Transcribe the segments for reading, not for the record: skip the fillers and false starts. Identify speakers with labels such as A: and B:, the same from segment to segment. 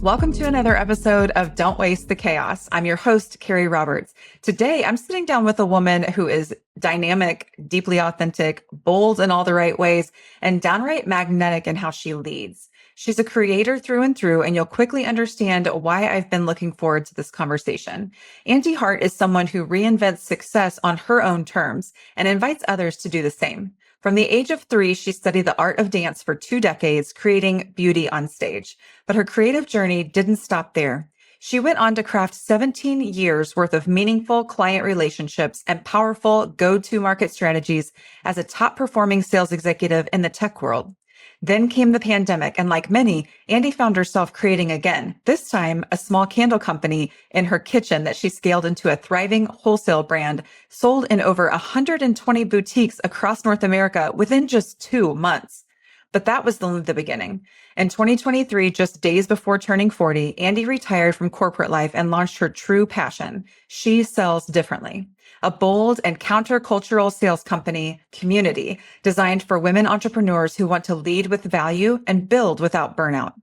A: Welcome to another episode of Don't Waste the Chaos. I'm your host, Kerri Roberts. Today, I'm sitting down with a woman who is dynamic, deeply authentic, bold in all the right ways, and downright magnetic in how she leads. She's a creator through and through, and you'll quickly understand why I've been looking forward to this conversation. Andee Hart is someone who reinvents success on her own terms and invites others to do the same. From the age of 3, she studied the art of dance for 2 decades, creating beauty on stage. But her creative journey didn't stop there. She went on to craft 17 years worth of meaningful client relationships and powerful go-to market strategies as a top performing sales executive in the tech world. Then came the pandemic, and like many, Andee found herself creating again, this time a small candle company in her kitchen that she scaled into a thriving wholesale brand, sold in over 120 boutiques across North America within just 2 months. But that was only the beginning. In 2023, just days before turning 40, Andee retired from corporate life and launched her true passion. She sells differently. A bold and countercultural sales company, Community, designed for women entrepreneurs who want to lead with value and build without burnout.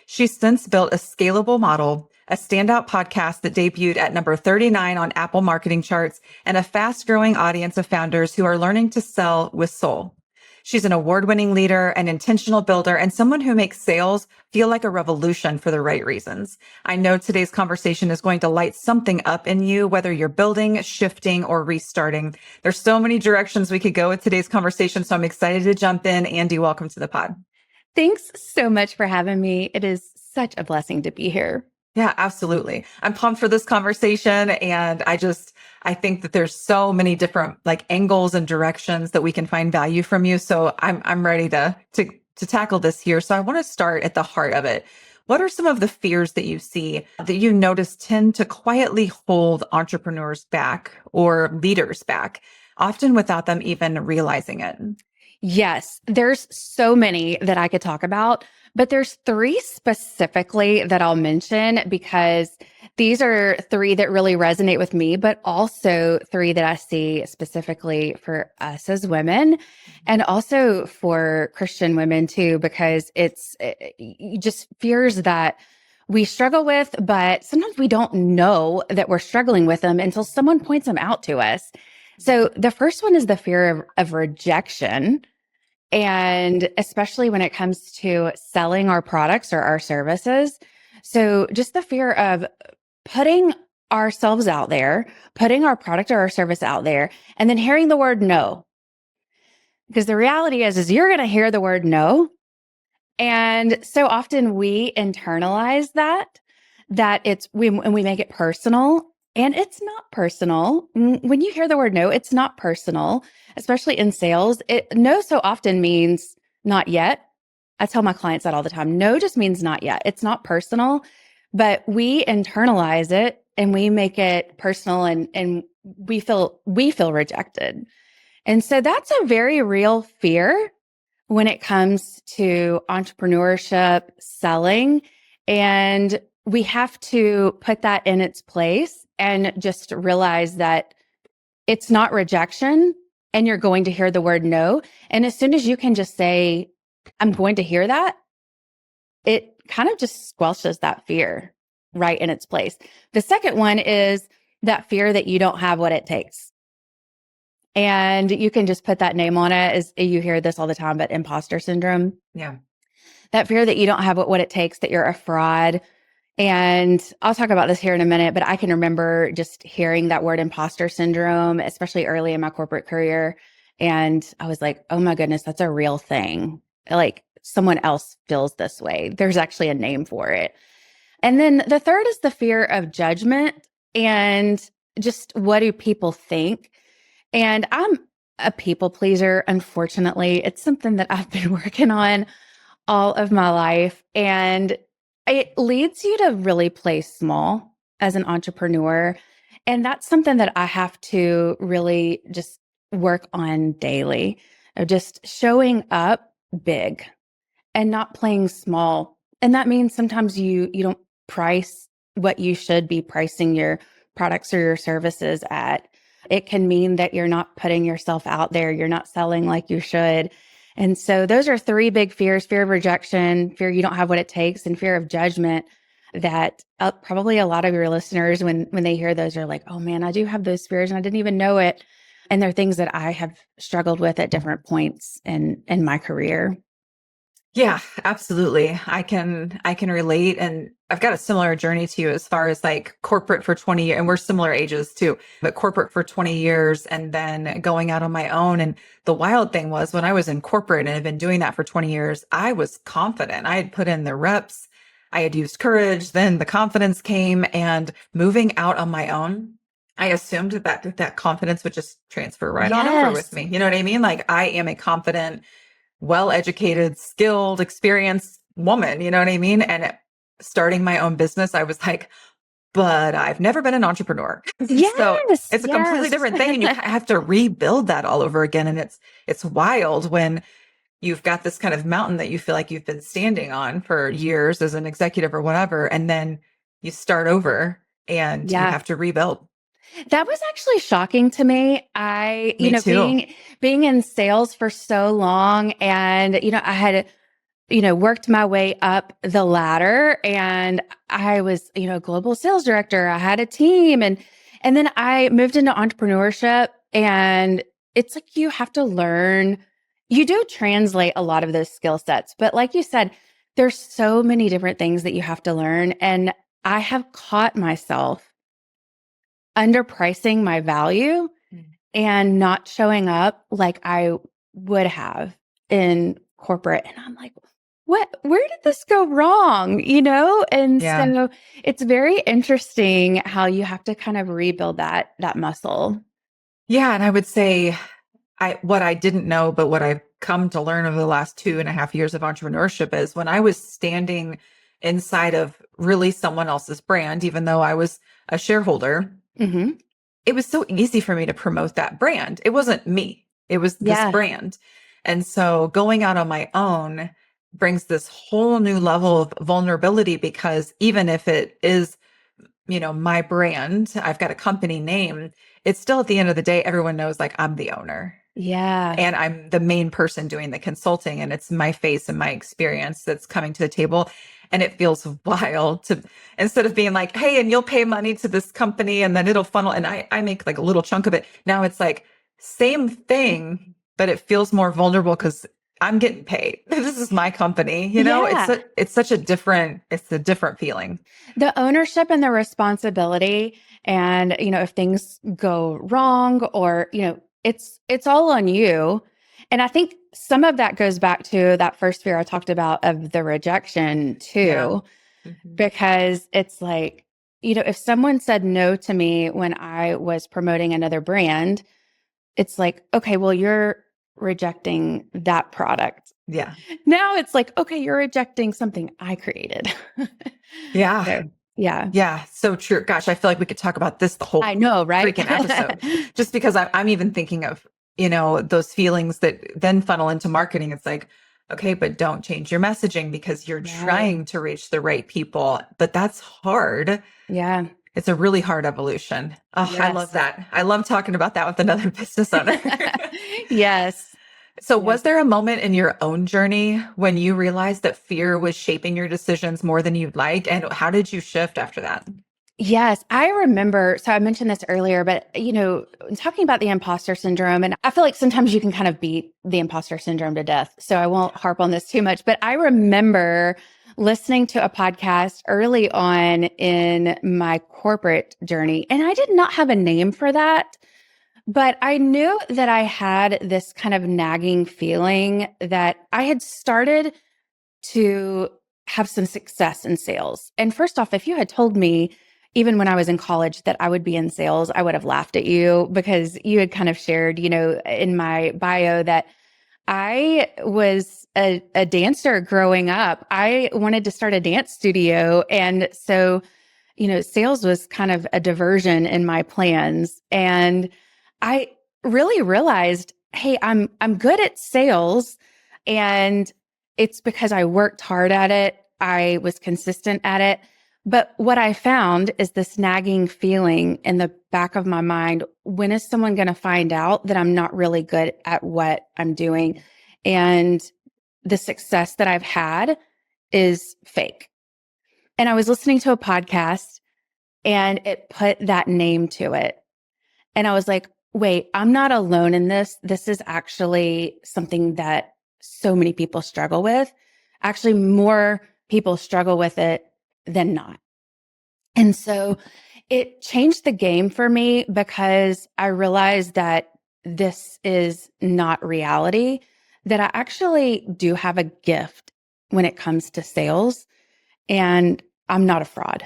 A: She's since built a scalable model, a standout podcast that debuted at number 39 on Apple marketing charts, and a fast-growing audience of founders who are learning to sell with soul. She's an award-winning leader, an intentional builder, and someone who makes sales feel like a revolution for the right reasons. I know today's conversation is going to light something up in you, whether you're building, shifting, or restarting. There's so many directions we could go with today's conversation, so I'm excited to jump in. Andee, welcome to the pod.
B: Thanks so much for having me. It is such a blessing to be here.
A: Yeah, absolutely. I'm pumped for this conversation. And I think that there's so many different angles and directions that we can find value from you. So I'm ready to tackle this here. So I want to start at the heart of it. What are some of the fears that you see that you notice tend to quietly hold entrepreneurs back or leaders back, often without them even realizing it?
B: Yes, there's so many that I could talk about, but there's 3 specifically that I'll mention because these are 3 that really resonate with me, but also 3 that I see specifically for us as women and also for Christian women too, because it's just fears that we struggle with, but sometimes we don't know that we're struggling with them until someone points them out to us. So the first one is the fear of rejection. And especially when it comes to selling our products or our services. So just the fear of putting ourselves out there, putting our product or our service out there, and then hearing the word no. Because the reality is you're going to hear the word no. And so often we internalize that when we make it personal. And it's not personal. When you hear the word no, it's not personal, especially in sales. No so often means not yet. I tell my clients that all the time. No just means not yet. It's not personal, but we internalize it and we make it personal and we feel rejected. And so that's a very real fear when it comes to entrepreneurship, selling, and we have to put that in its place and just realize that it's not rejection and you're going to hear the word no. And as soon as you can just say, I'm going to hear that, it kind of just squelches that fear right in its place. The second one is that fear that you don't have what it takes. And you can just put that name on it. As you hear this all the time, but imposter syndrome.
A: Yeah.
B: That fear that you don't have what it takes, that you're a fraud. And I'll talk about this here in a minute, but I can remember just hearing that word imposter syndrome, especially early in my corporate career. And I was like, oh my goodness, that's a real thing. Like someone else feels this way. There's actually a name for it. And then the third is the fear of judgment and just what do people think? And I'm a people pleaser, unfortunately. It's something that I've been working on all of my life. And it leads you to really play small as an entrepreneur. And that's something that I have to really just work on daily, of just showing up big and not playing small. And that means sometimes you don't price what you should be pricing your products or your services at. It can mean that you're not putting yourself out there. You're not selling like you should. And so those are 3 big fears: fear of rejection, fear you don't have what it takes, and fear of judgment. that probably a lot of your listeners, when they hear those, are like, oh man, I do have those fears and I didn't even know it. And they're things that I have struggled with at different points in my career.
A: Yeah, absolutely. I can relate, and I've got a similar journey to you as far as like corporate for 20 years, and we're similar ages too, but corporate for 20 years and then going out on my own. And the wild thing was when I was in corporate and had been doing that for 20 years, I was confident. I had put in the reps. I had used courage, then the confidence came, and moving out on my own, I assumed that confidence would just transfer right on over with
B: Yes.
A: me. You know what I mean? Like I am a confident, well-educated, skilled, experienced woman. You know what I mean? And starting my own business, I was like, but I've never been an entrepreneur. So
B: Yes.
A: it's a completely
B: Yes.
A: different thing. And you have to rebuild that all over again. And it's wild when you've got this kind of mountain that you feel like you've been standing on for years as an executive or whatever. And then you start over and you
B: Yeah.
A: have to rebuild.
B: That was actually shocking to me.
A: Me too.
B: Being in sales for so long, and, I had, worked my way up the ladder, and I was, global sales director. I had a team, and then I moved into entrepreneurship, and it's like you have to learn. You do translate a lot of those skill sets, but like you said, there's so many different things that you have to learn. And I have caught myself underpricing my value
A: Mm.
B: and not showing up like I would have in corporate. And I'm like, where did this go wrong? And
A: Yeah.
B: so it's very interesting how you have to kind of rebuild that muscle.
A: Yeah. And I would say what I didn't know, but what I've come to learn over the last 2.5 years of entrepreneurship is when I was standing inside of really someone else's brand, even though I was a shareholder,
B: Hmm.
A: it was so easy for me to promote that brand. It wasn't me, it was this
B: Yeah.
A: brand. And so going out on my own brings this whole new level of vulnerability because even if it is, my brand, I've got a company name, it's still at the end of the day, everyone knows like I'm the owner
B: Yeah.
A: and I'm the main person doing the consulting and it's my face and my experience that's coming to the table. And it feels wild to, instead of being like, hey, and you'll pay money to this company and then it'll funnel. And I make like a little chunk of it. Now it's like same thing, but it feels more vulnerable because I'm getting paid. This is my company.
B: Yeah.
A: It's such a different feeling.
B: The ownership and the responsibility, and if things go wrong, or it's all on you. And I think some of that goes back to that first fear I talked about of the rejection
A: Yeah.
B: too,
A: Mhm.
B: because it's like, if someone said no to me when I was promoting another brand, it's like, okay, well, you're rejecting that product.
A: Yeah.
B: Now it's like, okay, you're rejecting something I created.
A: Yeah.
B: So, yeah.
A: Yeah, so true. Gosh, I feel like we could talk about this the whole
B: I know, right?
A: freaking episode. Just because I'm even thinking of, those feelings that then funnel into marketing. It's like, okay, but don't change your messaging because you're
B: Right.
A: trying to reach the right people. But that's hard.
B: Yeah.
A: It's a really hard evolution. Oh, I love
B: Yes.
A: that. I love talking about that with another business owner.
B: Yes.
A: So,
B: Yes.
A: was there a moment in your own journey when you realized that fear was shaping your decisions more than you'd like? And how did you shift after that?
B: Yes, I remember. So I mentioned this earlier, but talking about the imposter syndrome, and I feel like sometimes you can kind of beat the imposter syndrome to death. So I won't harp on this too much, but I remember listening to a podcast early on in my corporate journey, and I did not have a name for that, but I knew that I had this kind of nagging feeling that I had started to have some success in sales. And first off, if you had told me, even when I was in college, that I would be in sales, I would have laughed at you because you had kind of shared, in my bio that I was a dancer growing up. I wanted to start a dance studio. And so, sales was kind of a diversion in my plans. And I really realized, hey, I'm good at sales, and it's because I worked hard at it. I was consistent at it. But what I found is this nagging feeling in the back of my mind. When is someone going to find out that I'm not really good at what I'm doing? And the success that I've had is fake. And I was listening to a podcast and it put that name to it. And I was like, wait, I'm not alone in this. This is actually something that so many people struggle with. Actually, more people struggle with it than not. And so it changed the game for me because I realized that this is not reality, that I actually do have a gift when it comes to sales and I'm not a fraud.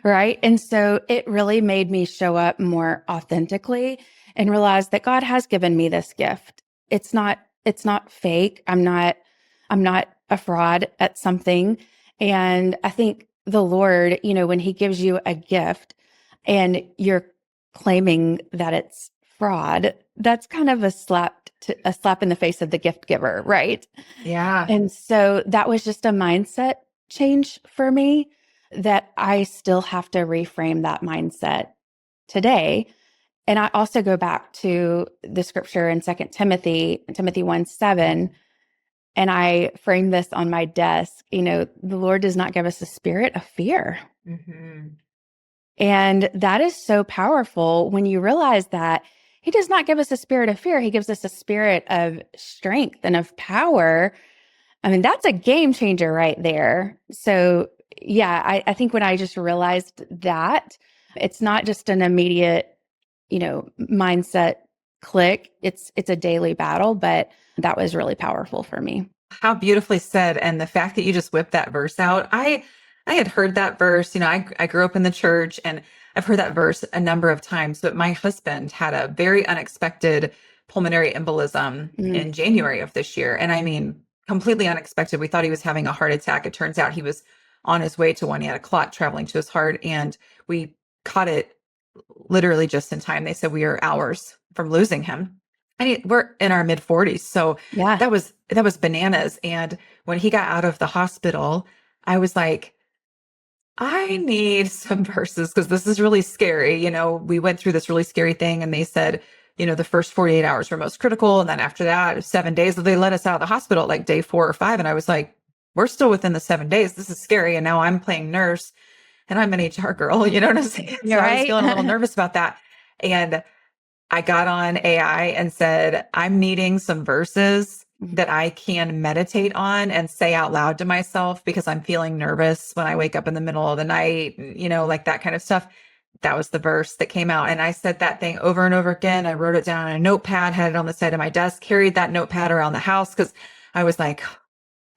B: Right. And so it really made me show up more authentically and realize that God has given me this gift. It's not fake. I'm not a fraud at something. And I think the Lord, when he gives you a gift and you're claiming that it's fraud, that's kind of a slap in the face of the gift giver, right?
A: Yeah.
B: And so that was just a mindset change for me that I still have to reframe that mindset today. And I also go back to the scripture in Timothy 1:7, and I frame this on my desk. The Lord does not give us a spirit of fear.
A: Hmm.
B: And that is so powerful when you realize that he does not give us a spirit of fear. He gives us a spirit of strength and of power. I mean, that's a game changer right there. So yeah, I think when I just realized that it's not just an immediate, mindset click, it's a daily battle, but that was really powerful for me.
A: How beautifully said. And the fact that you just whipped that verse out, I had heard that verse. I grew up in the church and I've heard that verse a number of times, but my husband had a very unexpected pulmonary embolism
B: Mm,
A: in January of this year. And I mean, completely unexpected. We thought he was having a heart attack. It turns out he was on his way to one. He had a clot traveling to his heart, and we caught it literally just in time. They said we are hours from losing him. And we're in our mid 40s. So
B: yeah.
A: that was bananas. And when he got out of the hospital, I was like, I need some verses because this is really scary. We went through this really scary thing and they said, the first 48 hours were most critical. And then after that, 7 days, they let us out of the hospital at like day 4 or 5. And I was like, we're still within the 7 days. This is scary. And now I'm playing nurse and I'm an HR girl. You know what I'm saying? So
B: You're
A: I was
B: right.
A: feeling a little nervous about that. And I got on AI and said, I'm needing some verses that I can meditate on and say out loud to myself because I'm feeling nervous when I wake up in the middle of the night, like that kind of stuff. That was the verse that came out. And I said that thing over and over again. I wrote it down on a notepad, had it on the side of my desk, carried that notepad around the house because I was like,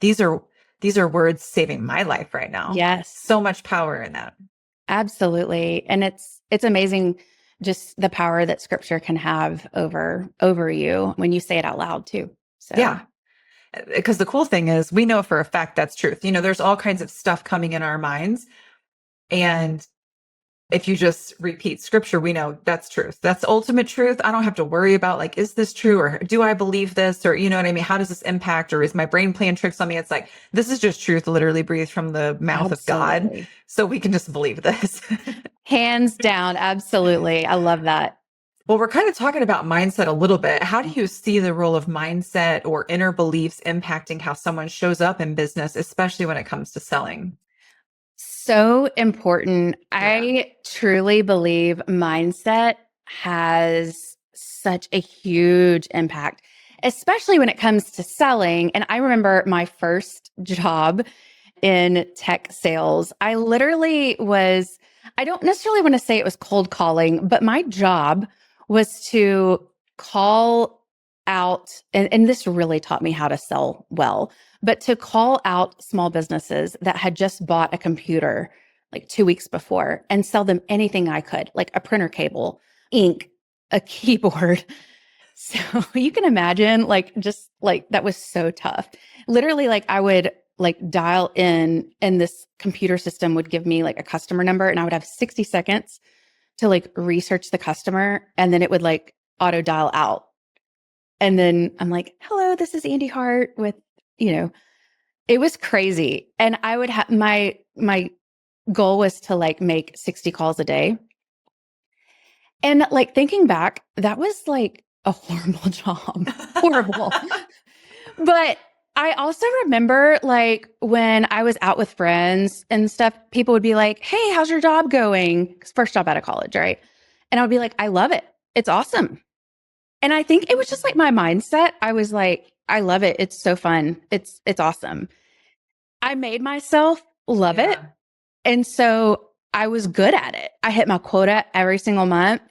A: these are words saving my life right now.
B: Yes,
A: So much power in that.
B: absolutely. And it's amazing just the power that scripture can have over you when you say it out loud too. So
A: Yeah. Because the cool thing is we know for a fact that's truth. There's all kinds of stuff coming in our minds. And if you just repeat scripture, we know that's truth. That's ultimate truth. I don't have to worry about like, is this true? Or do I believe this? Or you know what I mean? How does this impact? Or is my brain playing tricks on me? It's like, this is just truth literally breathed from the mouth of God.
B: absolutely.
A: So we can just believe this.
B: Hands down, absolutely. I love that.
A: Well, we're kind of talking about mindset a little bit. How do you see the role of mindset or inner beliefs impacting how someone shows up in business, especially when it comes to selling?
B: So important.
A: Yeah.
B: I truly believe mindset has such a huge impact, especially when it comes to selling. And I remember my first job in tech sales. I don't necessarily want to say it was cold calling, but my job was to call out, and this really taught me how to sell well, but to call out small businesses that had just bought a computer like 2 weeks before and sell them anything I could, like a printer cable, ink, a keyboard. So you can imagine, like, just like that was so tough. Literally, like, I would like dial in, and this computer system would give me like a customer number, and I would have 60 seconds to like research the customer, and then it would like auto dial out. And then I'm like, hello, this is Andee Hart with, it was crazy. And I would have my goal was to like make 60 calls a day. And like thinking back, that was like a horrible job. Horrible. But I also remember like when I was out with friends and stuff, people would be like, "Hey, how's your job going?" 'Cause first job out of college, right? And I would be like, "I love it. It's awesome." And I think it was just like my mindset. I was like, "I love it. It's so fun. It's awesome." I made myself love it.
A: Yeah.
B: And so I was good at it. I hit my quota every single month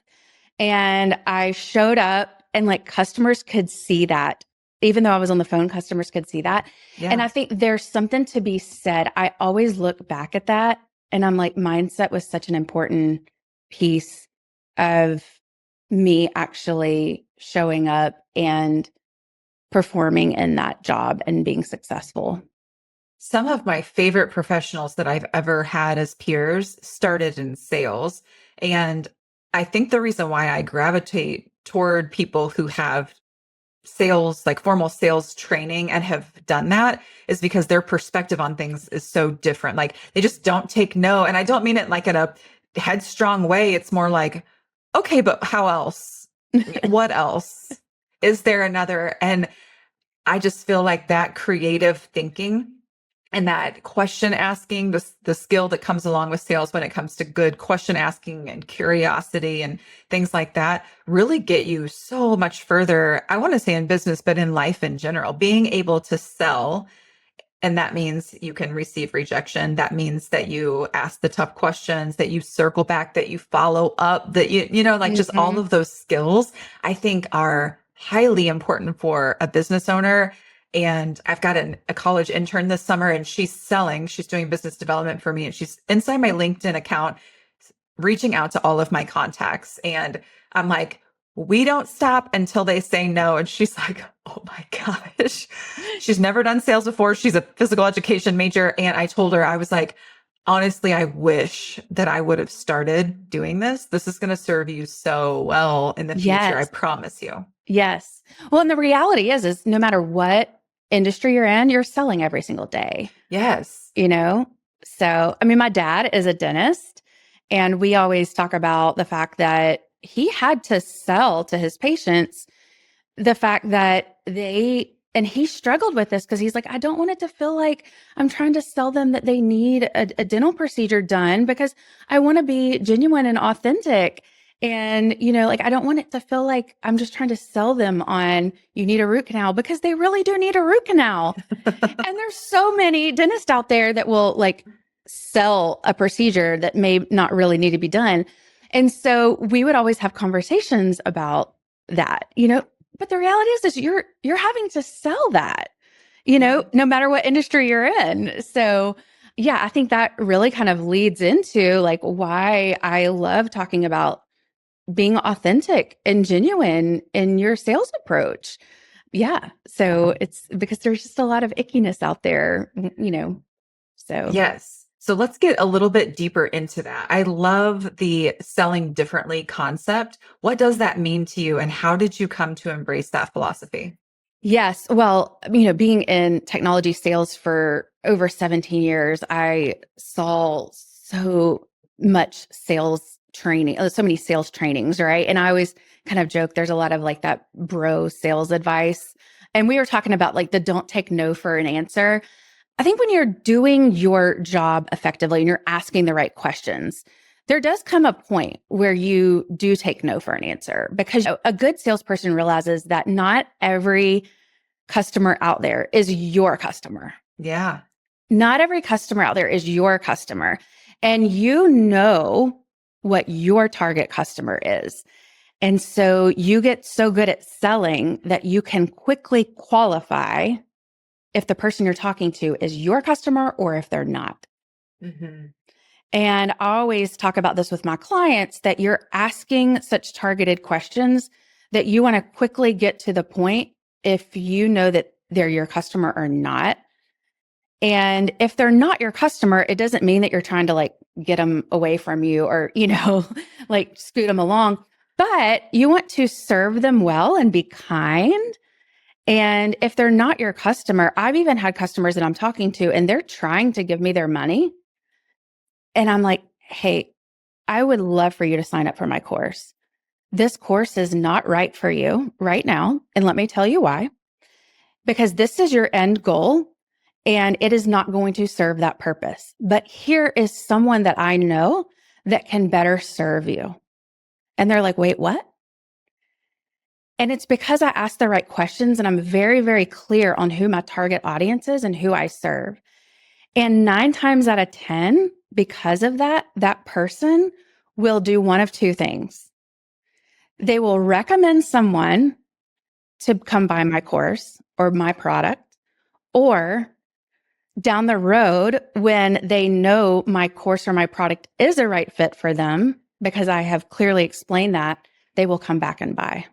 B: and I showed up and like customers could see that. Even though I was on the phone, customers could see that. And
A: Yeah.
B: I think there's something to be said. I always look back at that and I'm like, mindset was such an important piece of me actually showing up and performing in that job and being successful.
A: Some of my favorite professionals that I've ever had as peers started in sales. And I think the reason why I gravitate toward people who have sales, like formal sales training and have done that is because their perspective on things is so different. Like they just don't take no. And I don't mean it like in a headstrong way. It's more like, okay, but how else? What else? Is there another? And I just feel like that creative thinking and that question asking, the skill that comes along with sales when it comes to good question asking and curiosity and things like that really get you so much further. I want to say in business, but in life in general, being able to sell. And that means you can receive rejection. That means that you ask the tough questions, that you circle back, that you follow up, that like just all
B: Mhm.
A: of those skills, I think are highly important for a business owner. And I've got a college intern this summer and she's doing business development for me. And she's inside my LinkedIn account, reaching out to all of my contacts. And I'm like, we don't stop until they say no. And she's like, oh my gosh. She's never done sales before. She's a physical education major. And I told her, I was like, honestly, I wish that I would have started doing this. This is going to serve you so well in the future. I
B: Yes.
A: promise you.
B: Yes. Well, and the reality is no matter what industry you're in, you're selling every single day,
A: Yes.
B: you know? So, I mean, my dad is a dentist, and we always talk about the fact that he had to sell to his patients the fact that and he struggled with this because he's like, I don't want it to feel like I'm trying to sell them that they need a dental procedure done because I want to be genuine and authentic. And, like, I don't want it to feel like I'm just trying to sell them on you need a root canal because they really do need a root canal. And there's so many dentists out there that will like sell a procedure that may not really need to be done. And so we would always have conversations about that, but the reality is you're having to sell that,
A: Yeah.
B: no matter what industry you're in. So yeah, I think that really kind of leads into like why I love talking about being authentic and genuine in your sales approach. Yeah. So it's because there's just a lot of ickiness out there, so.
A: Yes. So let's get a little bit deeper into that. I love the selling differently concept. What does that mean to you? And how did you come to embrace that philosophy?
B: Yes. Well, being in technology sales for over 17 years, I saw so much sales training, so many sales trainings, right? And I always kind of joke there's a lot of like that bro sales advice. And we were talking about like the don't take no for an answer. I think when you're doing your job effectively and you're asking the right questions, there does come a point where you do take no for an answer because a good salesperson realizes that not every customer out there is your customer.
A: Yeah.
B: Not every customer out there is your customer. And you know what your target customer is. And so you get so good at selling that you can quickly qualify if the person you're talking to is your customer or if they're not.
A: Hmm.
B: And I always talk about this with my clients that you're asking such targeted questions that you want to quickly get to the point if you know that they're your customer or not. And if they're not your customer, it doesn't mean that you're trying to like get them away from you or, like scoot them along, but you want to serve them well and be kind. And if they're not your customer, I've even had customers that I'm talking to and they're trying to give me their money. And I'm like, hey, I would love for you to sign up for my course. This course is not right for you right now. And let me tell you why. because this is your end goal and it is not going to serve that purpose. But here is someone that I know that can better serve you. And they're like, wait, what? And it's because I ask the right questions and I'm very, very clear on who my target audience is and who I serve. And 9 times out of 10, because of that, that person will do one of two things. They will recommend someone to come buy my course or my product, or down the road, when they know my course or my product is a right fit for them, because I have clearly explained that, they will come back and buy.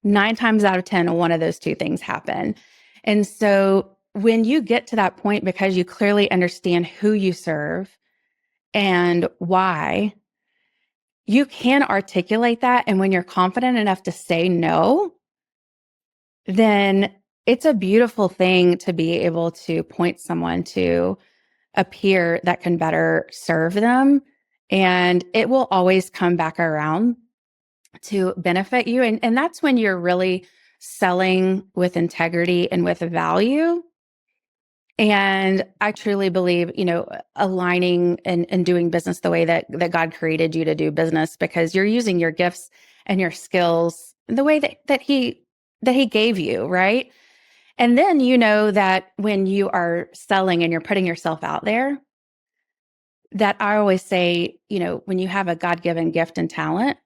B: 9 times out of 10, one of those two things happen. And so when you get to that point, because you clearly understand who you serve and why, you can articulate that. And when you're confident enough to say no, then it's a beautiful thing to be able to point someone to a peer that can better serve them. And it will always come back around to benefit you. And that's when you're really selling with integrity and with value. And I truly believe, aligning and doing business the way that God created you to do business, because you're using your gifts and your skills the way that he gave you, right? And then you know that when you are selling and you're putting yourself out there, that I always say, when you have a God-given gift and talent,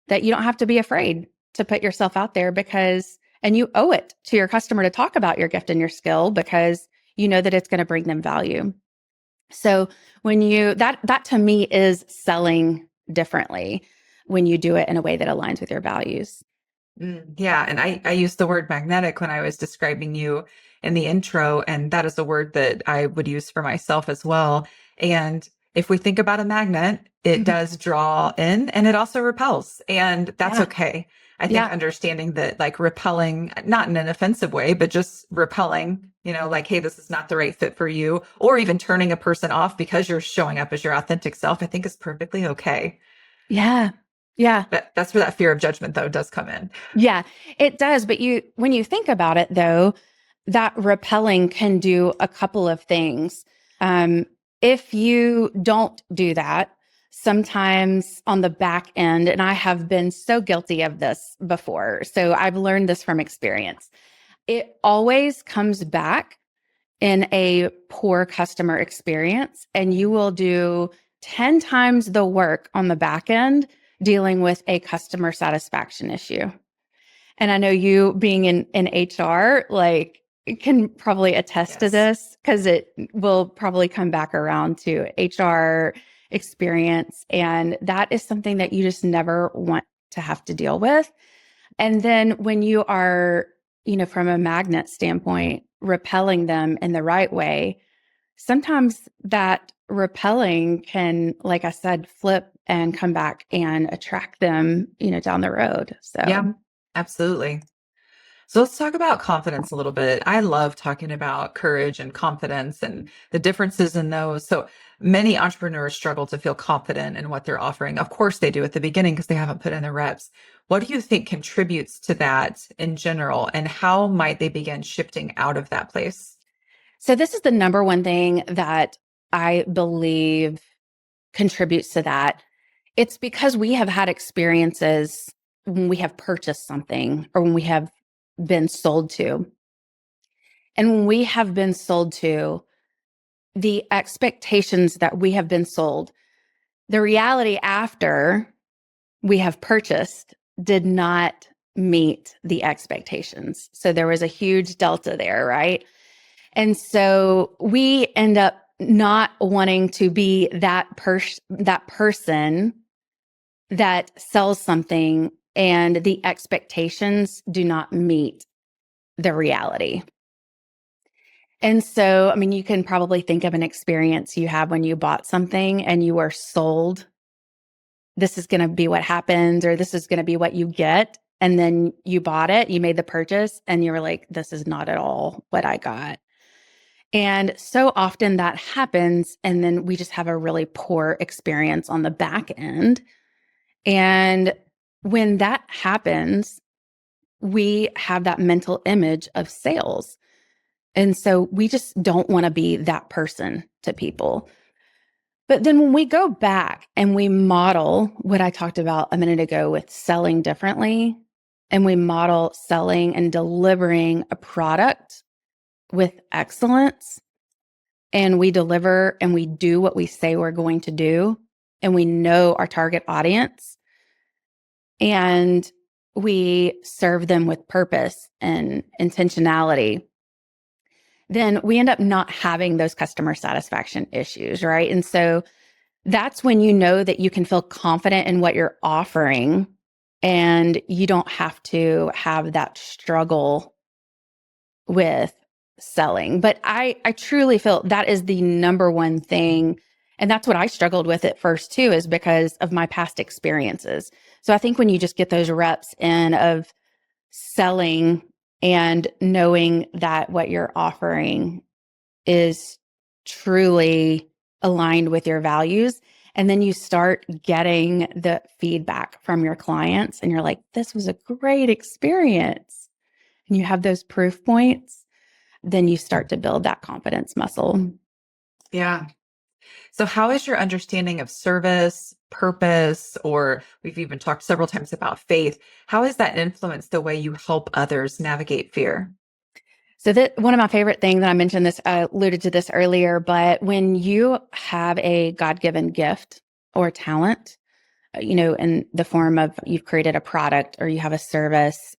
B: that you don't have to be afraid to put yourself out there, and you owe it to your customer to talk about your gift and your skill, because you know that it's going to bring them value. So that to me is selling differently when you do it in a way that aligns with your values.
A: Yeah. And I used the word magnetic when I was describing you in the intro. And that is a word that I would use for myself as well. And if we think about a magnet, it does draw in and it also repels. And that's
B: Yeah.
A: okay. I think
B: Yeah.
A: understanding that, like, repelling, not in an offensive way, but just repelling, like, hey, this is not the right fit for you, or even turning a person off because you're showing up as your authentic self, I think is perfectly okay.
B: Yeah. Yeah.
A: But that's where that fear of judgment, though, does come in.
B: Yeah, it does. But when you think about it, though, that repelling can do a couple of things. If you don't do that, sometimes on the back end, and I have been so guilty of this before, so I've learned this from experience, it always comes back in a poor customer experience, and you will do 10 times the work on the back end dealing with a customer satisfaction issue. And I know you being in HR, like, can probably attest to
A: Yes.
B: this, because it will probably come back around to HR experience. And that is something that you just never want to have to deal with. And then when you are, from a magnet standpoint, repelling them in the right way, sometimes that repelling can, like I said, flip and come back and attract them, down the road. So
A: Yeah, absolutely. So let's talk about confidence a little bit. I love talking about courage and confidence and the differences in those. So many entrepreneurs struggle to feel confident in what they're offering. Of course, they do at the beginning because they haven't put in the reps. What do you think contributes to that in general? And how might they begin shifting out of that place?
B: So this is the number one thing that I believe contributes to that. It's because we have had experiences when we have purchased something or when we have been sold to. And when we have been sold to, the expectations that we have been sold, the reality after we have purchased did not meet the expectations. So there was a huge delta there, right? And so we end up not wanting to be that person that sells something and the expectations do not meet the reality. And so, I mean, you can probably think of an experience you have when you bought something and you were sold, this is going to be what happens, or this is going to be what you get. And then you bought it, you made the purchase, and you were like, this is not at all what I got. And so often that happens. And then we just have a really poor experience on the back end. And when that happens, we have that mental image of sales. And so we just don't want to be that person to people. But then when we go back and we model what I talked about a minute ago with selling differently, and we model selling and delivering a product with excellence, and we deliver and we do what we say we're going to do, and we know our target audience, and we serve them with purpose and intentionality, then we end up not having those customer satisfaction issues, right? And so that's when you know that you can feel confident in what you're offering and you don't have to have that struggle with selling. But I truly feel that is the number one thing. And that's what I struggled with at first too, is because of my past experiences. So I think when you just get those reps in of selling and knowing that what you're offering is truly aligned with your values, and then you start getting the feedback from your clients and you're like, this was a great experience, and you have those proof points, then you start to build that confidence muscle.
A: Yeah. So how is your understanding of service, purpose, or we've even talked several times about faith, how has that influenced the way you help others navigate fear?
B: So that one of my favorite things that I mentioned this, I alluded to this earlier, but when you have a God-given gift or talent, in the form of you've created a product or you have a service,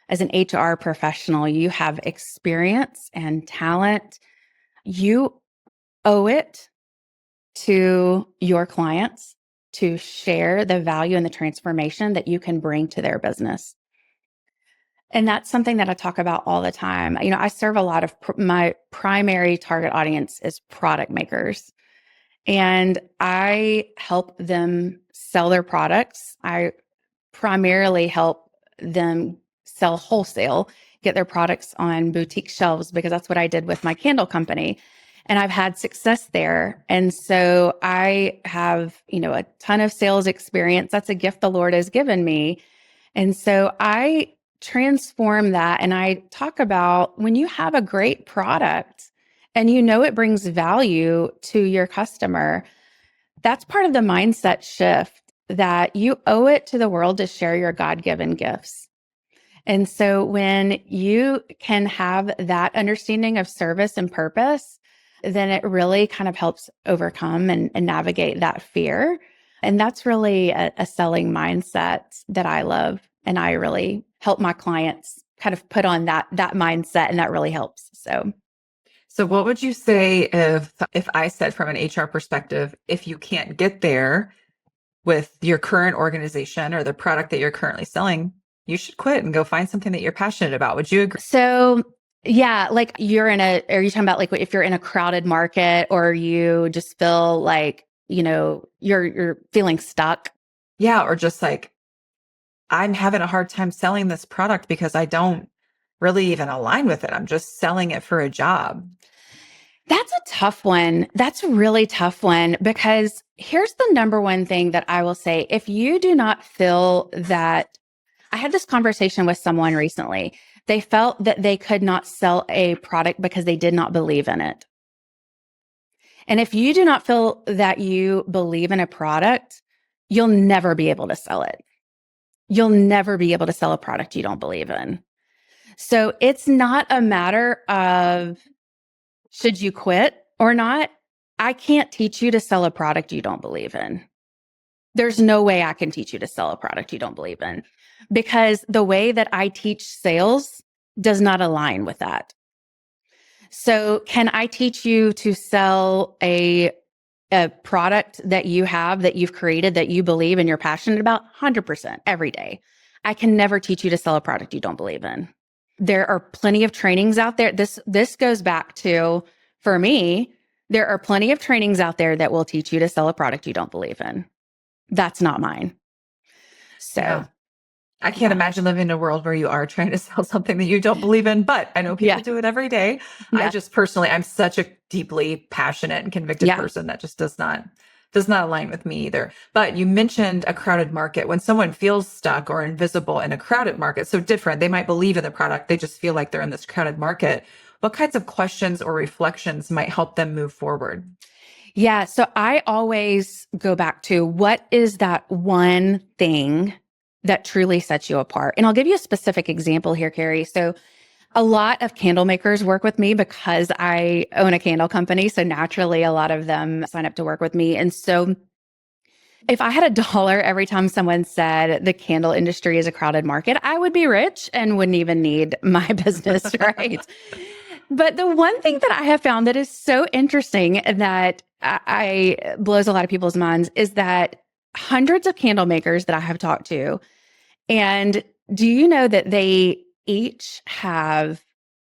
B: as an HR professional, you have experience and talent. You owe it to your clients to share the value and the transformation that you can bring to their business. And that's something that I talk about all the time. I serve a lot of my primary target audience is product makers, and I help them sell their products. I primarily help them sell wholesale, get their products on boutique shelves, because that's what I did with my candle company. And I've had success there. And so I have, a ton of sales experience. That's a gift the Lord has given me. And so I transform that. And I talk about when you have a great product and it brings value to your customer, that's part of the mindset shift, that you owe it to the world to share your God-given gifts. And so when you can have that understanding of service and purpose, then it really kind of helps overcome and navigate that fear. And that's really a selling mindset that I love. And I really help my clients kind of put on that mindset, and that really helps.
A: So what would you say if I said from an HR perspective, if you can't get there with your current organization or the product that you're currently selling, you should quit and go find something that you're passionate about. Would you agree?
B: So yeah, like are you talking about like if you're in a crowded market or you just feel like, you're feeling stuck?
A: Yeah. Or just like, I'm having a hard time selling this product because I don't really even align with it. I'm just selling it for a job.
B: That's a tough one. That's a really tough one, because here's the number one thing that I will say. If you do not feel that, I had this conversation with someone recently. They felt that they could not sell a product because they did not believe in it. And if you do not feel that you believe in a product, you'll never be able to sell it. You'll never be able to sell a product you don't believe in. So it's not a matter of should you quit or not. I can't teach you to sell a product you don't believe in. There's no way I can teach you to sell a product you don't believe in, because the way that I teach sales does not align with that. So can I teach you to sell a product that you have, that you've created, that you believe and you're passionate about? 100% every day. I can never teach you to sell a product you don't believe in. There are plenty of trainings out there. This goes back to, for me, there are plenty of trainings out there that will teach you to sell a product you don't believe in. That's not mine. So
A: yeah. I can't imagine living in a world where you are trying to sell something that you don't believe in, but I know people do it every day.
B: Yeah.
A: I just personally, I'm such a deeply passionate and convicted person that just does not does not align with me either. But you mentioned a crowded market. When someone feels stuck or invisible in a crowded market, so different, they might believe in the product, they just feel like they're in this crowded market. What kinds of questions or reflections might help them move forward?
B: Yeah. So I always go back to what is that one thing that truly sets you apart? And I'll give you a specific example here, Kerri. So a lot of candle makers work with me because I own a candle company. So naturally, a lot of them sign up to work with me. And so if I had a dollar every time someone said the candle industry is a crowded market, I would be rich and wouldn't even need my business, right? But the one thing that I have found that is so interesting that I blows a lot of people's minds is that hundreds of candle makers that I have talked to, and do you know that they each have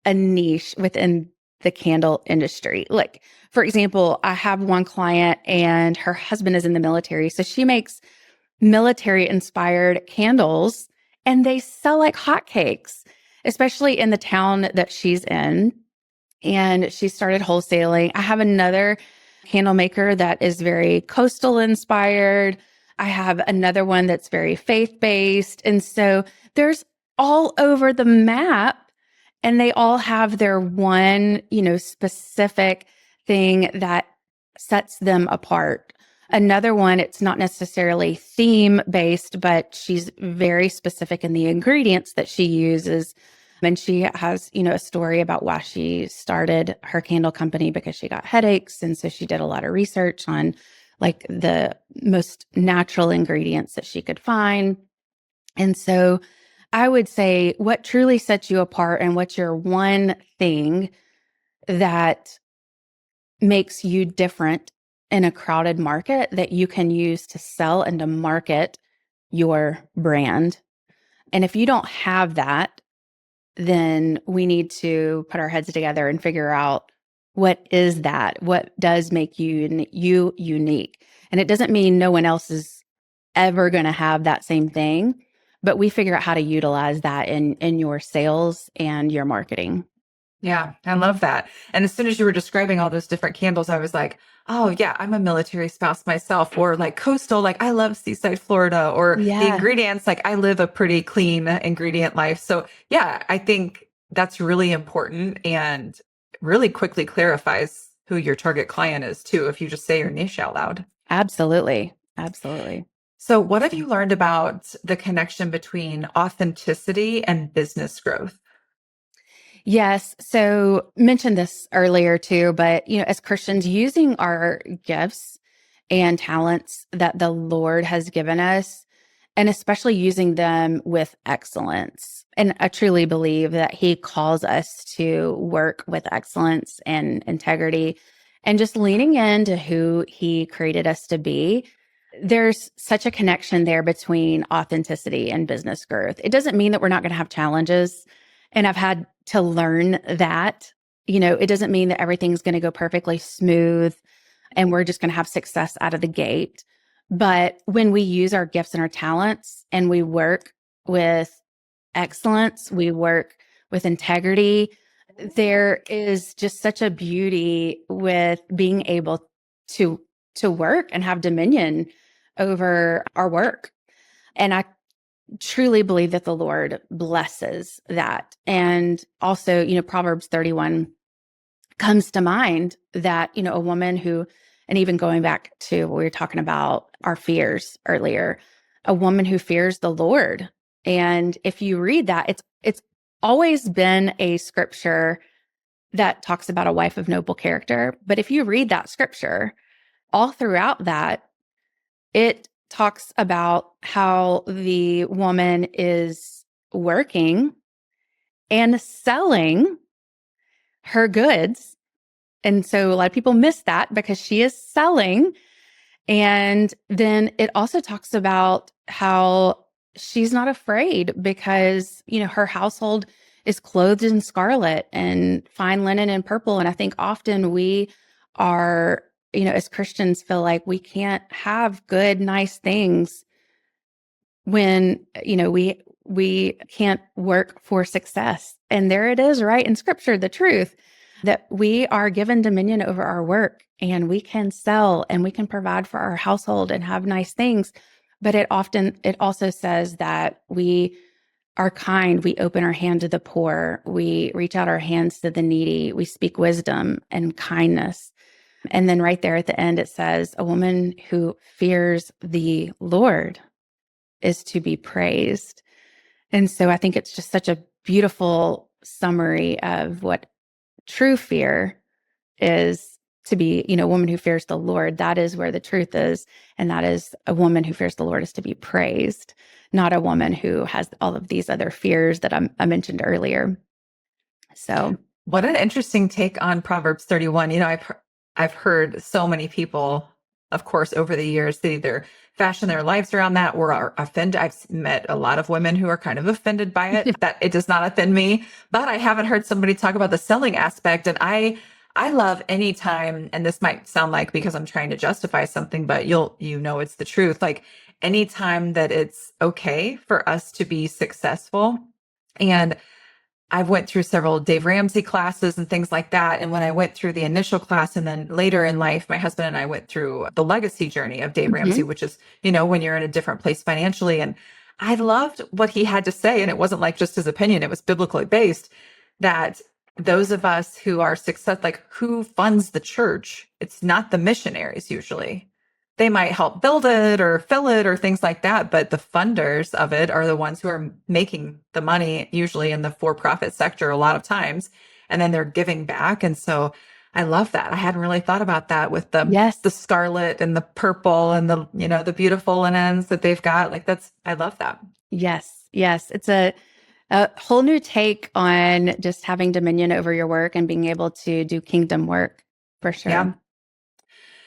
B: a niche within the candle industry? Like, for example, I have one client and her husband is in the military. So she makes military inspired candles and they sell like hotcakes, especially in the town that she's in. And she started wholesaling. I have another candle maker that is very coastal inspired. I have another one that's very faith based. And so there's all over the map and they all have their one, specific thing that sets them apart. Another one, it's not necessarily theme based, but she's very specific in the ingredients that she uses. And she has, a story about why she started her candle company because she got headaches. And so she did a lot of research on like the most natural ingredients that she could find. And so I would say what truly sets you apart and what's your one thing that makes you different in a crowded market that you can use to sell and to market your brand. And if you don't have that, then we need to put our heads together and figure out what is that? What does make you unique? And it doesn't mean no one else is ever going to have that same thing, but we figure out how to utilize that in your sales and your marketing.
A: Yeah, I love that. And as soon as you were describing all those different candles, I was like, oh, yeah, I'm a military spouse myself, or like coastal, like I love seaside Florida, or the
B: Yeah,
A: ingredients, like I live a pretty clean ingredient life. So, yeah, I think that's really important and really quickly clarifies who your target client is, too, if you just say your niche out loud.
B: absolutely. Absolutely.
A: So, what have you learned about the connection between authenticity and business growth?
B: Yes. So mentioned this earlier too, but as Christians using our gifts and talents that the Lord has given us, and especially using them with excellence. And I truly believe that He calls us to work with excellence and integrity and just leaning into who He created us to be. There's such a connection there between authenticity and business growth. It doesn't mean that we're not going to have challenges. And I've had to learn that, it doesn't mean that everything's going to go perfectly smooth and we're just going to have success out of the gate. But when we use our gifts and our talents and we work with excellence, we work with integrity, there is just such a beauty with being able to work and have dominion over our work. And I truly believe that the Lord blesses that. And also, Proverbs 31 comes to mind that, a woman who, and even going back to what we were talking about our fears earlier, a woman who fears the Lord. And if you read that, it's always been a scripture that talks about a wife of noble character. But if you read that scripture, all throughout that, it talks about how the woman is working and selling her goods. And so a lot of people miss that because she is selling. And then it also talks about how she's not afraid because, her household is clothed in scarlet and fine linen and purple. And I think often we are, as Christians feel like we can't have good, nice things when, we can't work for success. And there it is, right in scripture, the truth. that we are given dominion over our work and we can sell and we can provide for our household and have nice things. But it also says that we are kind. We open our hand to the poor. We reach out our hands to the needy. We speak wisdom and kindness. And then right there at the end, it says, a woman who fears the Lord is to be praised. And so I think it's just such a beautiful summary of what true fear is, to be, a woman who fears the Lord. That is where the truth is. And that is, a woman who fears the Lord is to be praised, not a woman who has all of these other fears that I mentioned earlier. So
A: what an interesting take on Proverbs 31. I've heard so many people, of course, over the years, that either fashion their lives around that or are offended. I've met a lot of women who are kind of offended by it. That it does not offend me, but I haven't heard somebody talk about the selling aspect. And I love any time, and this might sound like because I'm trying to justify something, but it's the truth. Like anytime that it's okay for us to be successful. And I've went through several Dave Ramsey classes and things like that. And when I went through the initial class and then later in life, my husband and I went through the legacy journey of Dave Ramsey, which is, when you're in a different place financially. And I loved what he had to say. And it wasn't like just his opinion, it was biblically based, that those of us who are like who funds the church? It's not the missionaries usually. They might help build it or fill it or things like that. But the funders of it are the ones who are making the money, usually in the for-profit sector a lot of times. And then they're giving back. And so I love that. I hadn't really thought about that with the scarlet and the purple and the beautiful linens that they've got. Like I love that.
B: Yes. Yes. It's a whole new take on just having dominion over your work and being able to do kingdom work, for sure.
A: Yeah.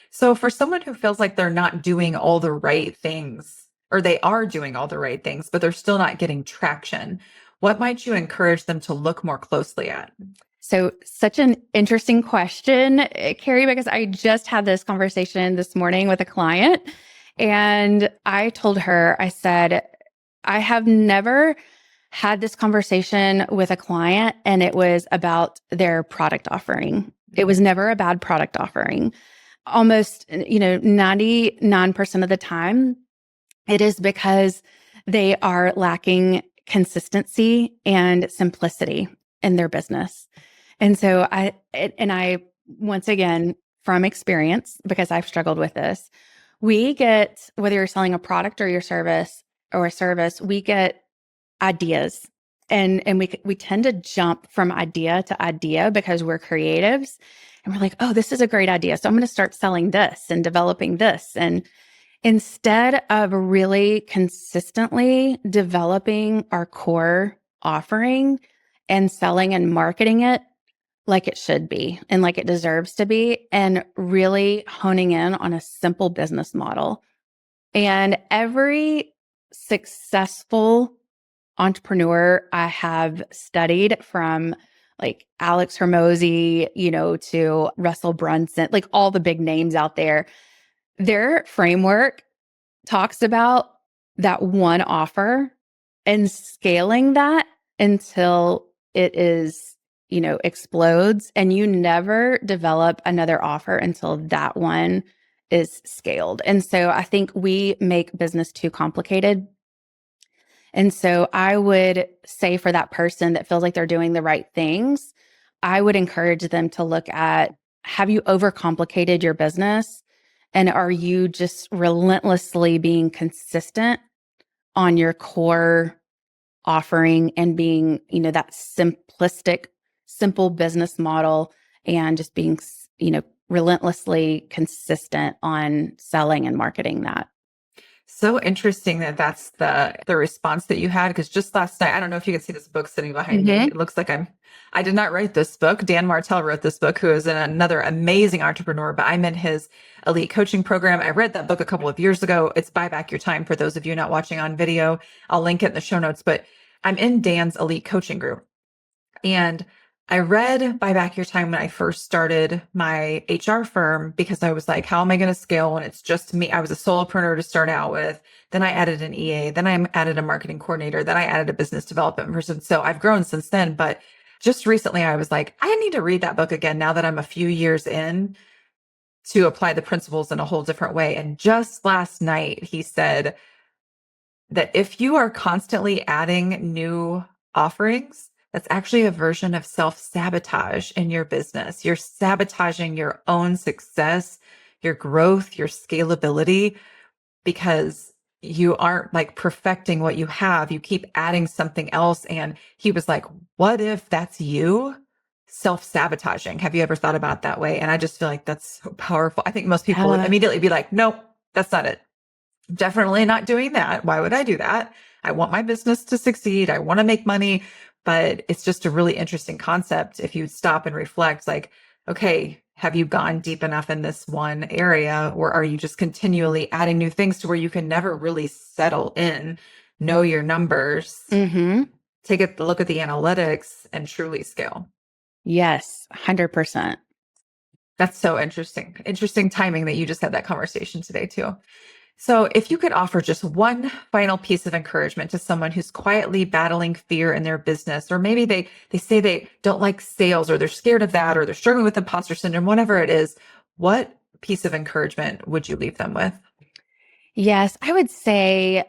A: So for someone who feels like they're not doing all the right things, or they are doing all the right things, but they're still not getting traction, what might you encourage them to look more closely at?
B: So such an interesting question, Kerri, because I just had this conversation this morning with a client, and I told her, I said, I have never had this conversation with a client and it was about their product offering. It was never a bad product offering. Almost, 99% of the time, it is because they are lacking consistency and simplicity in their business. And so I, once again, from experience, because I've struggled with this, we get, whether you're selling a product or your service or a service, we get ideas. And we tend to jump from idea to idea because we're creatives. And we're like, oh, this is a great idea. So I'm going to start selling this and developing this. And instead of really consistently developing our core offering and selling and marketing it like it should be and like it deserves to be, and really honing in on a simple business model. And every successful entrepreneur I have studied, from like Alex Hormozy, to Russell Brunson, like all the big names out there, their framework talks about that one offer and scaling that until it is, explodes. And you never develop another offer until that one is scaled. And so I think we make business too complicated. And so I would say, for that person that feels like they're doing the right things, I would encourage them to look at, have you overcomplicated your business? And are you just relentlessly being consistent on your core offering and being, that simplistic, simple business model, and just being, relentlessly consistent on selling and marketing that?
A: So interesting that that's the response that you had. Because just last night, I don't know if you can see this book sitting behind me. It looks like I did not write this book. Dan Martell wrote this book, who is another amazing entrepreneur, but I'm in his elite coaching program. I read that book a couple of years ago. It's Buy Back Your Time, for those of you not watching on video. I'll link it in the show notes, but I'm in Dan's elite coaching group. And I read Buy Back Your Time when I first started my HR firm, because I was like, how am I going to scale when it's just me? I was a solopreneur to start out with. Then I added an EA. Then I added a marketing coordinator. Then I added a business development person. So I've grown since then. But just recently I was like, I need to read that book again now that I'm a few years in to apply the principles in a whole different way. And just last night, he said that if you are constantly adding new offerings, that's actually a version of self-sabotage in your business. You're sabotaging your own success, your growth, your scalability, because you aren't like perfecting what you have. You keep adding something else. And he was like, what if that's you self-sabotaging? Have you ever thought about it that way? And I just feel like that's so powerful. I think most people would
B: Yeah.
A: immediately be like, nope, that's not it. Definitely not doing that. Why would I do that? I want my business to succeed. I want to make money. But it's just a really interesting concept if you stop and reflect, like, okay, have you gone deep enough in this one area, or are you just continually adding new things to where you can never really settle in, know your numbers,
B: Mm-hmm.
A: take a look at the analytics, and truly scale?
B: Yes, 100%.
A: That's so interesting. Interesting timing that you just had that conversation today, too. So, if you could offer just one final piece of encouragement to someone who's quietly battling fear in their business, or maybe they say they don't like sales, or they're scared of that, or they're struggling with imposter syndrome, whatever it is, what piece of encouragement would you leave them with?
B: Yes, I would say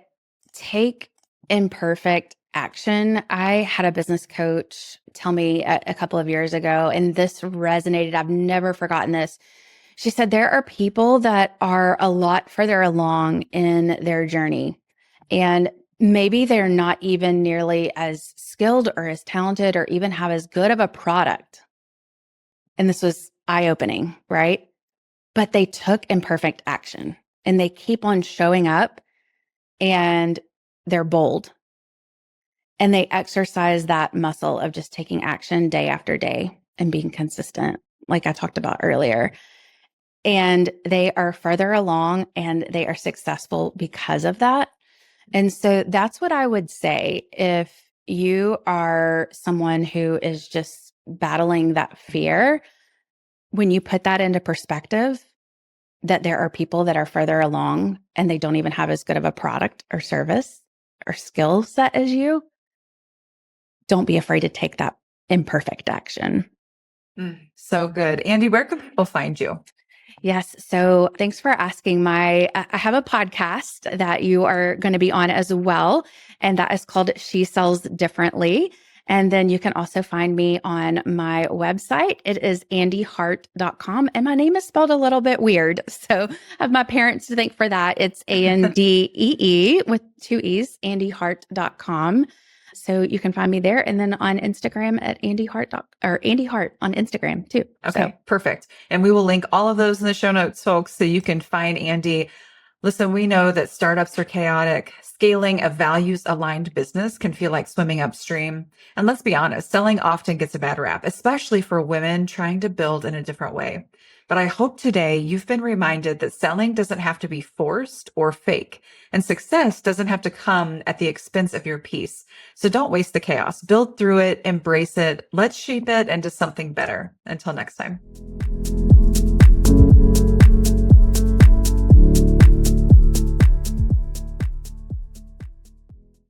B: take imperfect action. I had a business coach tell me a couple of years ago, and this resonated. I've never forgotten this. She said, there are people that are a lot further along in their journey, and maybe they're not even nearly as skilled or as talented or even have as good of a product. And this was eye opening, right? But they took imperfect action and they keep on showing up and they're bold and they exercise that muscle of just taking action day after day and being consistent, like I talked about earlier. And they are further along and they are successful because of that. And so that's what I would say if you are someone who is just battling that fear. When you put that into perspective, that there are people that are further along and they don't even have as good of a product or service or skill set as you, don't be afraid to take that imperfect action.
A: So good. Andee, where can people find you?
B: Yes. So thanks for asking. I have a podcast that you are going to be on as well. And that is called She Sells Differently. And then you can also find me on my website. It is andeehart.com. And my name is spelled a little bit weird. So I have my parents to thank for that. It's Andee with two E's, andeehart.com. So you can find me there. And then on Instagram at Andee Hart on Instagram too.
A: Okay, perfect. And we will link all of those in the show notes, folks, so you can find Andee. Listen, we know that startups are chaotic. Scaling a values aligned business can feel like swimming upstream. And let's be honest, selling often gets a bad rap, especially for women trying to build in a different way. But I hope today you've been reminded that selling doesn't have to be forced or fake, and success doesn't have to come at the expense of your peace. So don't waste the chaos. Build through it, embrace it. Let's shape it into something better. Until next time.